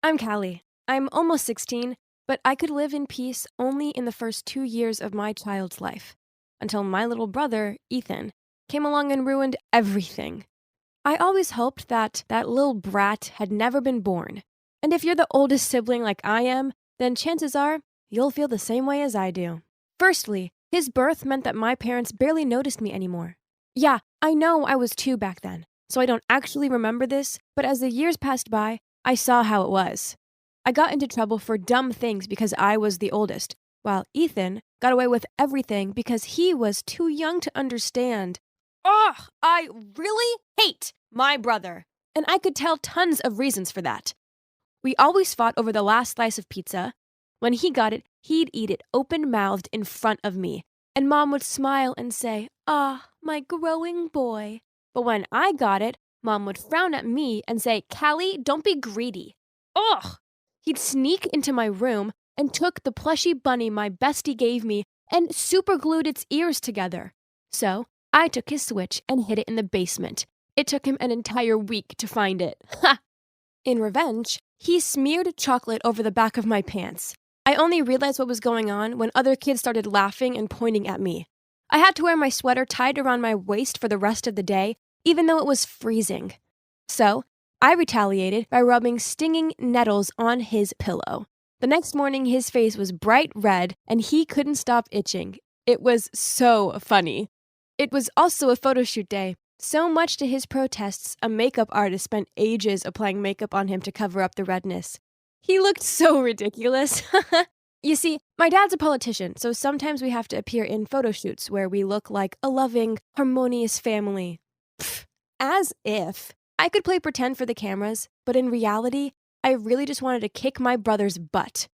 I'm Callie. I'm almost 16, but I could live in peace only in the first 2 years of my child's life, until my little brother, Ethan, came along and ruined everything. I always hoped that little brat had never been born. And if you're the oldest sibling like I am, then chances are you'll feel the same way as I do. Firstly, his birth meant that my parents barely noticed me anymore. Yeah, I know I was 2 back then, so I don't actually remember this, but as the years passed by, I saw how it was. I got into trouble for dumb things because I was the oldest, while Ethan got away with everything because he was too young to understand. Ugh, I really hate my brother. And I could tell tons of reasons for that. We always fought over the last slice of pizza. When he got it, he'd eat it open-mouthed in front of me, and Mom would smile and say, "Ah, my growing boy." But when I got it, Mom would frown at me and say, "Callie, don't be greedy." Ugh! He'd sneak into my room and took the plushy bunny my bestie gave me and superglued its ears together. So I took his Switch and hid it in the basement. It took him an entire week to find it. Ha! In revenge, he smeared chocolate over the back of my pants. I only realized what was going on when other kids started laughing and pointing at me. I had to wear my sweater tied around my waist for the rest of the day, even though it was freezing. So I retaliated by rubbing stinging nettles on his pillow. The next morning, his face was bright red and he couldn't stop itching. It was so funny. It was also a photo shoot day. So much to his protests, a makeup artist spent ages applying makeup on him to cover up the redness. He looked so ridiculous. You see, my dad's a politician, so sometimes we have to appear in photo shoots where we look like a loving, harmonious family. Pfft, as if. I could play pretend for the cameras, but in reality, I really just wanted to kick my brother's butt.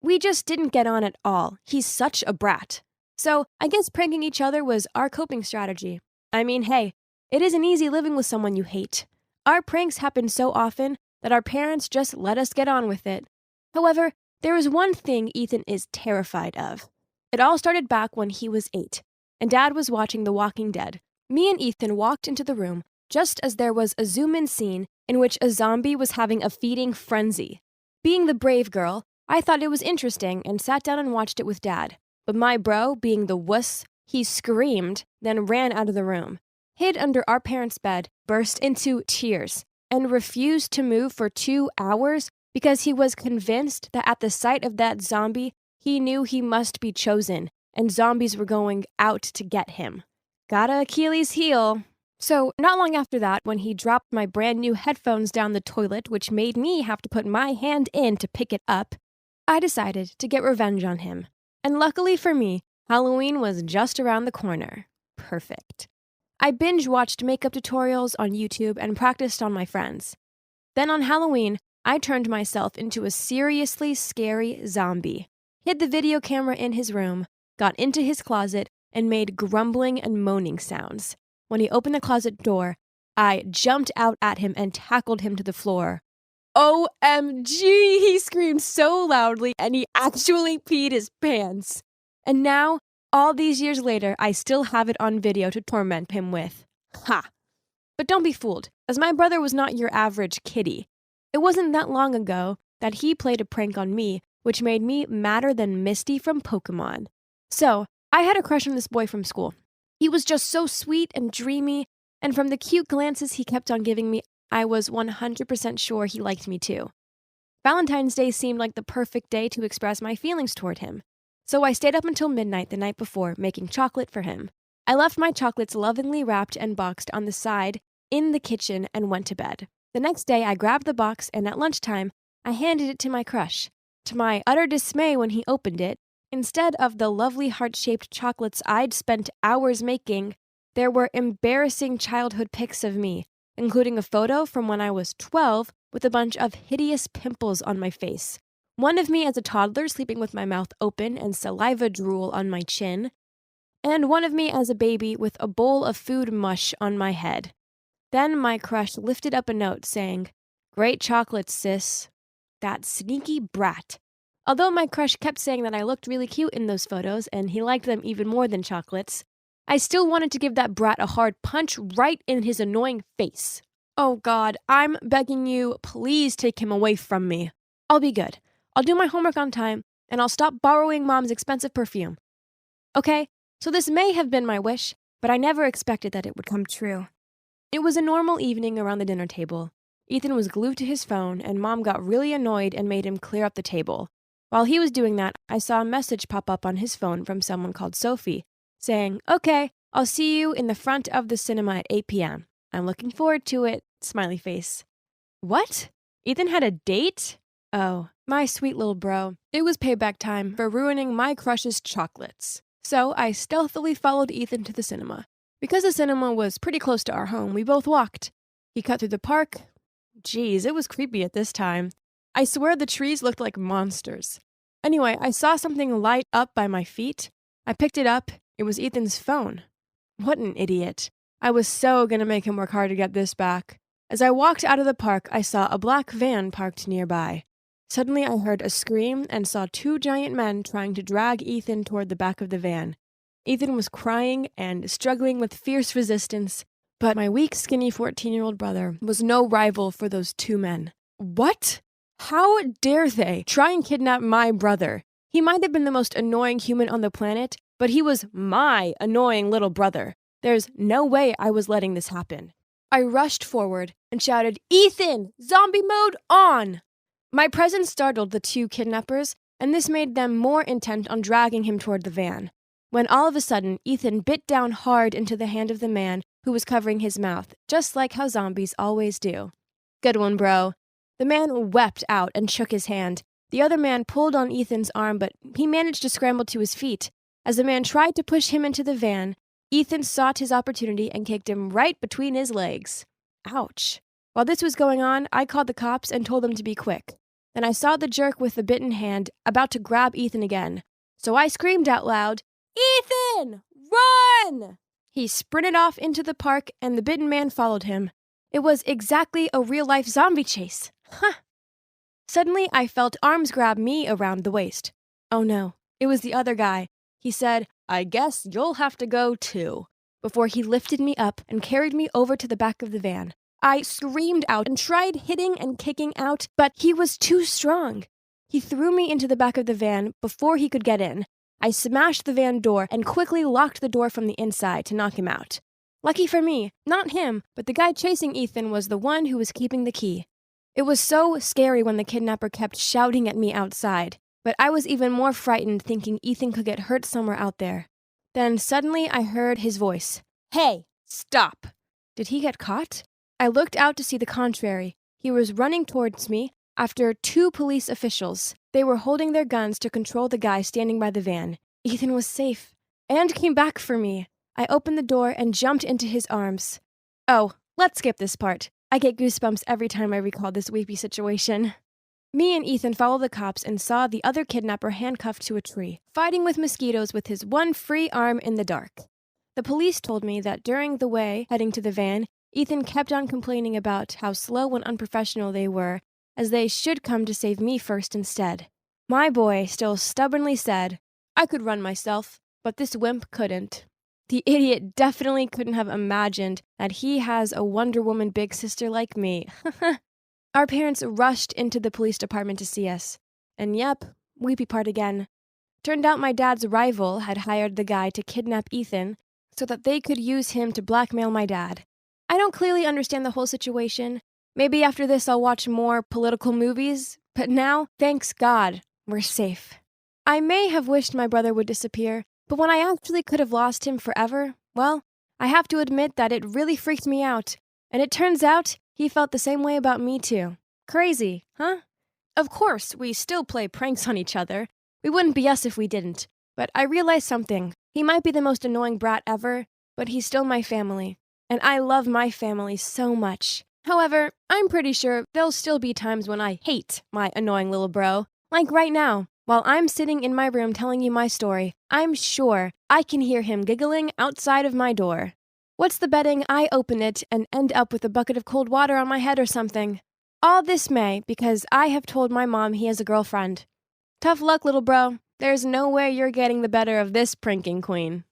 We just didn't get on at all. He's such a brat. So I guess pranking each other was our coping strategy. I mean, hey, it isn't easy living with someone you hate. Our pranks happen so often that our parents just let us get on with it. However, there is one thing Ethan is terrified of. It all started back when he was 8, and Dad was watching The Walking Dead. Me and Ethan walked into the room just as there was a zoom-in scene in which a zombie was having a feeding frenzy. Being the brave girl, I thought it was interesting and sat down and watched it with Dad. But my bro, being the wuss, he screamed, then ran out of the room, hid under our parents' bed, burst into tears, and refused to move for 2 hours because he was convinced that at the sight of that zombie, he knew he must be chosen, and zombies were going out to get him. Gotta Achilles heel. So, not long after that, when he dropped my brand new headphones down the toilet, which made me have to put my hand in to pick it up, I decided to get revenge on him. And luckily for me, Halloween was just around the corner. Perfect. I binge-watched makeup tutorials on YouTube and practiced on my friends. Then on Halloween, I turned myself into a seriously scary zombie, hid the video camera in his room, got into his closet, and made grumbling and moaning sounds. When he opened the closet door, I jumped out at him and tackled him to the floor. OMG, he screamed so loudly and he actually peed his pants. And now, all these years later, I still have it on video to torment him with. Ha! But don't be fooled, as my brother was not your average kitty. It wasn't that long ago that he played a prank on me, which made me madder than Misty from Pokemon. So, I had a crush on this boy from school. He was just so sweet and dreamy, and from the cute glances he kept on giving me, I was 100% sure he liked me too. Valentine's Day seemed like the perfect day to express my feelings toward him. So I stayed up until midnight the night before, making chocolate for him. I left my chocolates lovingly wrapped and boxed on the side in the kitchen and went to bed. The next day, I grabbed the box and at lunchtime, I handed it to my crush. To my utter dismay when he opened it, instead of the lovely heart-shaped chocolates I'd spent hours making, there were embarrassing childhood pics of me, including a photo from when I was 12 with a bunch of hideous pimples on my face. One of me as a toddler sleeping with my mouth open and saliva drool on my chin, and one of me as a baby with a bowl of food mush on my head. Then my crush lifted up a note saying, "Great chocolate, sis." That sneaky brat. Although my crush kept saying that I looked really cute in those photos and he liked them even more than chocolates, I still wanted to give that brat a hard punch right in his annoying face. Oh God, I'm begging you, please take him away from me. I'll be good. I'll do my homework on time, and I'll stop borrowing Mom's expensive perfume. Okay, so this may have been my wish, but I never expected that it would come true. It was a normal evening around the dinner table. Ethan was glued to his phone, and Mom got really annoyed and made him clear up the table. While he was doing that, I saw a message pop up on his phone from someone called Sophie, saying, "Okay, I'll see you in the front of the cinema at 8 p.m. I'm looking forward to it," smiley face. What? Ethan had a date? Oh, my sweet little bro. It was payback time for ruining my crush's chocolates. So I stealthily followed Ethan to the cinema. Because the cinema was pretty close to our home, we both walked. He cut through the park. Geez, it was creepy at this time. I swear the trees looked like monsters. Anyway, I saw something light up by my feet. I picked it up. It was Ethan's phone. What an idiot. I was so gonna make him work hard to get this back. As I walked out of the park, I saw a black van parked nearby. Suddenly, I heard a scream and saw two giant men trying to drag Ethan toward the back of the van. Ethan was crying and struggling with fierce resistance, but my weak, skinny 14-year-old brother was no rival for those two men. What? How dare they try and kidnap my brother? He might have been the most annoying human on the planet, but he was my annoying little brother. There's no way I was letting this happen. I rushed forward and shouted, "Ethan, zombie mode on!" My presence startled the two kidnappers, and this made them more intent on dragging him toward the van. When all of a sudden, Ethan bit down hard into the hand of the man who was covering his mouth, just like how zombies always do. Good one, bro. The man wept out and shook his hand. The other man pulled on Ethan's arm, but he managed to scramble to his feet. As the man tried to push him into the van, Ethan sought his opportunity and kicked him right between his legs. Ouch. While this was going on, I called the cops and told them to be quick. Then I saw the jerk with the bitten hand about to grab Ethan again. So I screamed out loud, "Ethan, run!" He sprinted off into the park and the bitten man followed him. It was exactly a real-life zombie chase. Huh. Suddenly, I felt arms grab me around the waist. Oh no, it was the other guy. He said, "I guess you'll have to go too," before he lifted me up and carried me over to the back of the van. I screamed out and tried hitting and kicking out, but he was too strong. He threw me into the back of the van before he could get in. I smashed the van door and quickly locked the door from the inside to knock him out. Lucky for me, not him, but the guy chasing Ethan was the one who was keeping the key. It was so scary when the kidnapper kept shouting at me outside, but I was even more frightened thinking Ethan could get hurt somewhere out there. Then suddenly I heard his voice. "Hey, stop!" Did he get caught? I looked out to see the contrary. He was running towards me after two police officials. They were holding their guns to control the guy standing by the van. Ethan was safe and came back for me. I opened the door and jumped into his arms. Oh, let's skip this part. I get goosebumps every time I recall this weepy situation. Me and Ethan followed the cops and saw the other kidnapper handcuffed to a tree, fighting with mosquitoes with his one free arm in the dark. The police told me that during the way heading to the van, Ethan kept on complaining about how slow and unprofessional they were, as they should come to save me first instead. My boy still stubbornly said, "I could run myself, but this wimp couldn't." The idiot definitely couldn't have imagined that he has a Wonder Woman big sister like me. Our parents rushed into the police department to see us. And yep, weepy part again. Turned out my dad's rival had hired the guy to kidnap Ethan so that they could use him to blackmail my dad. I don't clearly understand the whole situation. Maybe after this I'll watch more political movies, but now, thanks God, we're safe. I may have wished my brother would disappear, but when I actually could have lost him forever, well, I have to admit that it really freaked me out. And it turns out he felt the same way about me too. Crazy, huh? Of course, we still play pranks on each other. We wouldn't be us if we didn't. But I realized something. He might be the most annoying brat ever, but he's still my family. And I love my family so much. However, I'm pretty sure there'll still be times when I hate my annoying little bro. Like right now, while I'm sitting in my room telling you my story, I'm sure I can hear him giggling outside of my door. What's the betting I open it and end up with a bucket of cold water on my head or something? All this may because I have told my mom he has a girlfriend. Tough luck, little bro. There's no way you're getting the better of this pranking queen.